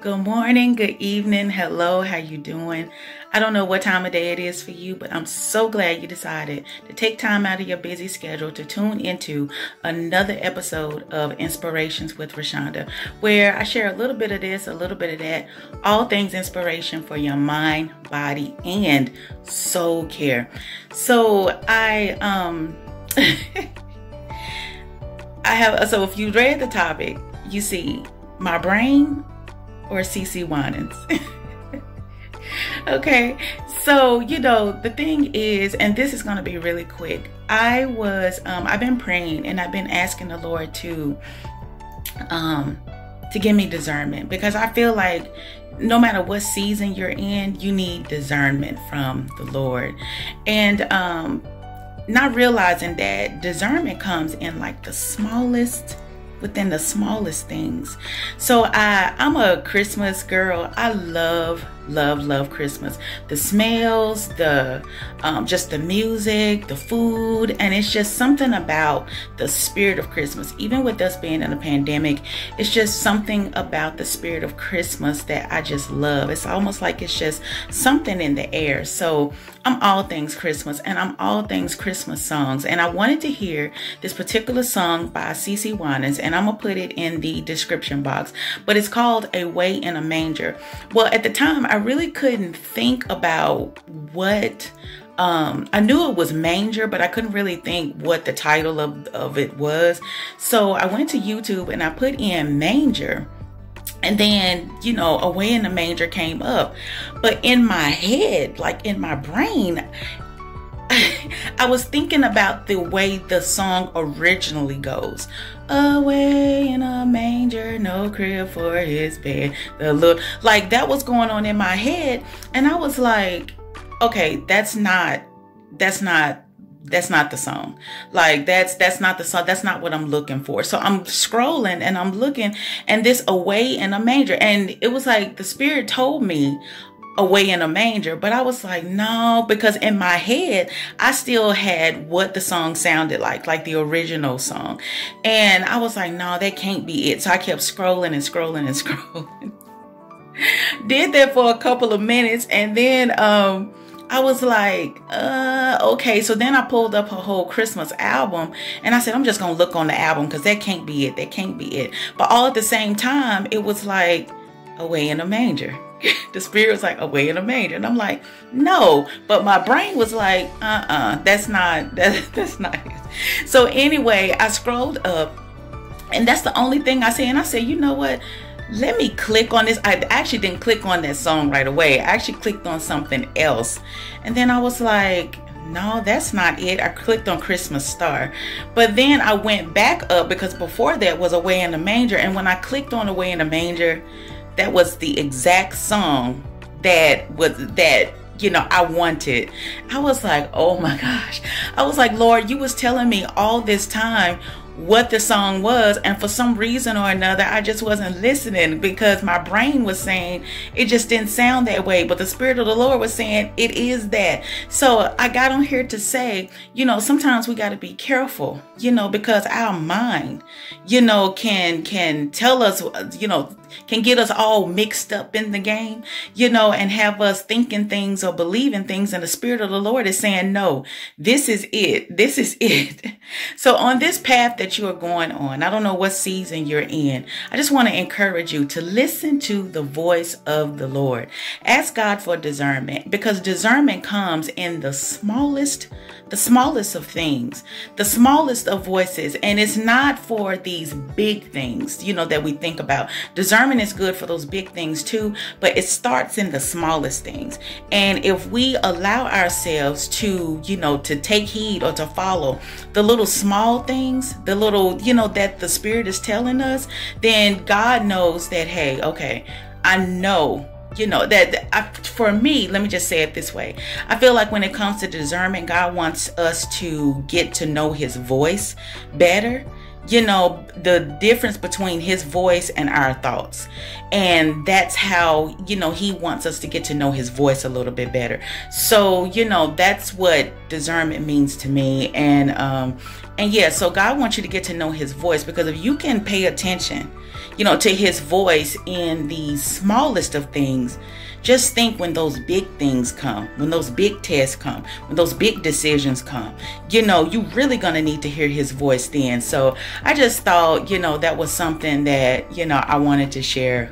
Good morning, good evening, hello, how you doing? I don't know what time of day it is for you, but I'm so glad you decided to take time out of your busy schedule to tune into another episode of Inspirations with Rashonda, where I share a little bit of this, a little bit of that, all things inspiration for your mind, body, and soul care. So so if you read the topic, you see my brain or Cece Winans. Okay, so the thing is, and this is going to be really quick. I've been praying and I've been asking the Lord to give me discernment, because I feel like no matter what season you're in, you need discernment from the Lord. And not realizing that discernment comes in like within the smallest things. So I'm a Christmas girl. I love Christmas. The smells, just the music, the food, and it's just something about the spirit of Christmas. Even with us being in a pandemic, it's just something about the spirit of Christmas that I just love. It's almost like it's just something in the air. So I'm all things Christmas, and I'm all things Christmas songs. And I wanted to hear this particular song by Cece Winans, and I'm gonna put it in the description box. But it's called "Away in a Manger." Well, at the time, I really couldn't think about what. I knew it was manger, but I couldn't really think what the title of it was. So I went to YouTube and I put in manger. And then, "Away in the Manger" came up. But in my head, like in my brain, I was thinking about the way the song originally goes. "Away in a manger, no crib for his bed." Like that was going on in my head. And I was like, okay, that's not the song. Like that's not the song. That's not what I'm looking for. So I'm scrolling and I'm looking, and this "Away in a Manger," and it was like the Spirit told me "Away in a Manger," but I was like, no, because in my head I still had what the song sounded like the original song. And I was like, no, that can't be it. So I kept scrolling and scrolling and scrolling. Did that for a couple of minutes, and then I was like, okay. So then I pulled up her whole Christmas album, and I said, I'm just going to look on the album, because that can't be it. That can't be it. But all at the same time, it was like, "Away in a Manger." The Spirit was like, "Away in a Manger." And I'm like, no. But my brain was like, that's not it. So anyway, I scrolled up, and that's the only thing I said. And I said, you know what? Let me click on this. I actually didn't click on that song right away. I actually clicked on something else. And then I was like, no, that's not it. I clicked on "Christmas Star." But then I went back up, because before that was "Away in a Manger." And when I clicked on "Away in a Manger," that was the exact song that I wanted. I was like, oh my gosh. I was like, Lord, you was telling me all this time what the song was, and for some reason or another I just wasn't listening, because my brain was saying it just didn't sound that way, but the Spirit of the Lord was saying it is that. So I got on here to say, sometimes we got to be careful, because our mind, can tell us, can get us all mixed up in the game, and have us thinking things or believing things, and the Spirit of the Lord is saying, no, this is it. This is it. So on this path that you are going on, I don't know what season you're in, I just want to encourage you to listen to the voice of the Lord. Ask God for discernment, because discernment comes in the smallest of things, the smallest of voices. And it's not for these big things, that we think about. Discernment is good for those big things too, but it starts in the smallest things. And if we allow ourselves to, to take heed or to follow the little small things, the little, that the Spirit is telling us, then God knows that, hey, okay, I know, for me, let me just say it this way. I feel like when it comes to discernment, God wants us to get to know His voice better. The difference between His voice and our thoughts. And that's how, He wants us to get to know His voice a little bit better. So, that's what discernment means to me. And yeah, so God wants you to get to know His voice, because if you can pay attention, to his voice in the smallest of things. Just think when those big things come, when those big tests come, when those big decisions come, you really gonna need to hear his voice then. So I just thought, that was something that, I wanted to share.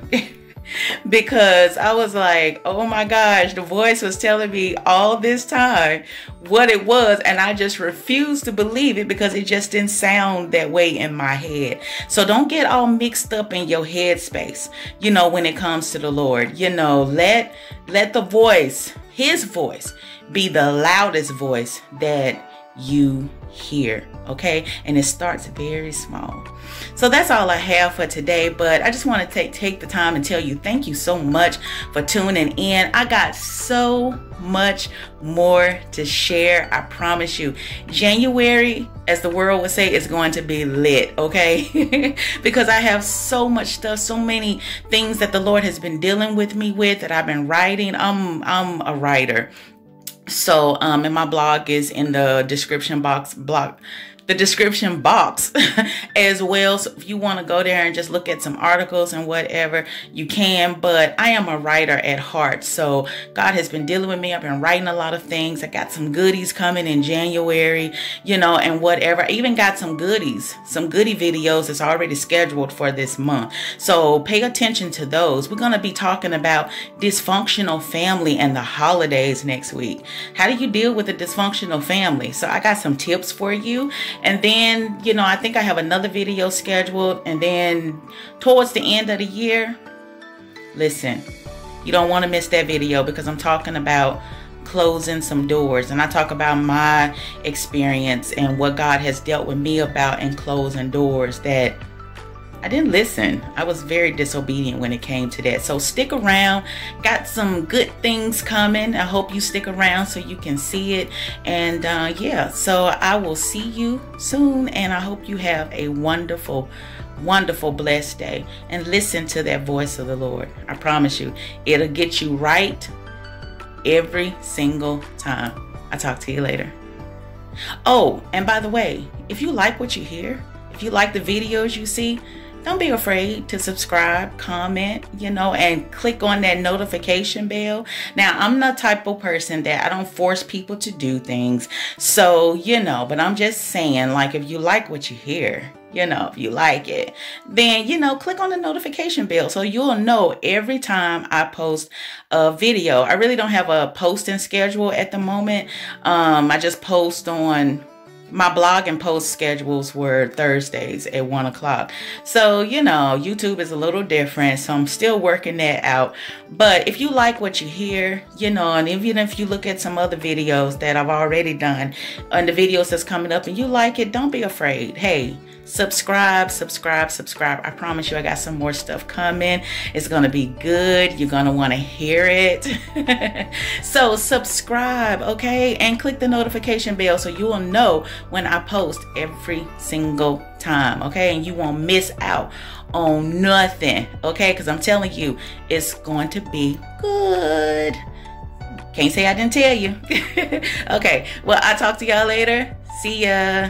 Because I was like, oh my gosh, the voice was telling me all this time what it was, and I just refused to believe it because it just didn't sound that way in my head. So don't get all mixed up in your head space, when it comes to the Lord. Let the voice, his voice, be the loudest voice that you hear, okay? And it starts very small. So that's all I have for today, but I just want to take the time and tell you thank you so much for tuning in. I got so much more to share. I promise you. January, as the world would say, is going to be lit, okay? Because I have so much stuff, so many things that the Lord has been dealing with me with, that I've been writing. I'm a writer. So, and my blog is in the description box, as well. So if you want to go there and just look at some articles and whatever, you can. But I am a writer at heart. So God has been dealing with me. I've been writing a lot of things. I got some goodies coming in January, and whatever. I even got some goodies, some goodie videos that's already scheduled for this month. So pay attention to those. We're going to be talking about dysfunctional family and the holidays next week. How do you deal with a dysfunctional family? So I got some tips for you. And then, I think I have another video scheduled. And then towards the end of the year, listen, you don't want to miss that video, because I'm talking about closing some doors. And I talk about my experience and what God has dealt with me about in closing doors that I didn't listen. I was very disobedient when it came to that. So stick around. Got some good things coming. I hope you stick around so you can see it. And yeah, so I will see you soon. And I hope you have a wonderful, wonderful, blessed day. And listen to that voice of the Lord. I promise you, it'll get you right every single time. I'll talk to you later. Oh, and by the way, if you like what you hear, if you like the videos you see, don't be afraid to subscribe, comment, and click on that notification bell. Now, I'm the type of person that I don't force people to do things. So, but I'm just saying, like, if you like what you hear, if you like it, then, click on the notification bell so you'll know every time I post a video. I really don't have a posting schedule at the moment. I just post on my blog, and post schedules were Thursdays at 1 o'clock. So, YouTube is a little different. So I'm still working that out. But if you like what you hear, and even if you look at some other videos that I've already done and the videos that's coming up and you like it, don't be afraid. Hey, subscribe. I promise you, I got some more stuff coming. It's going to be good. You're going to want to hear it. So subscribe, okay? And click the notification bell so you will know when I post every single time, okay? And you won't miss out on nothing, okay? Because I'm telling you, it's going to be good. Can't say I didn't tell you. Okay, well, I'll talk to y'all later. See ya.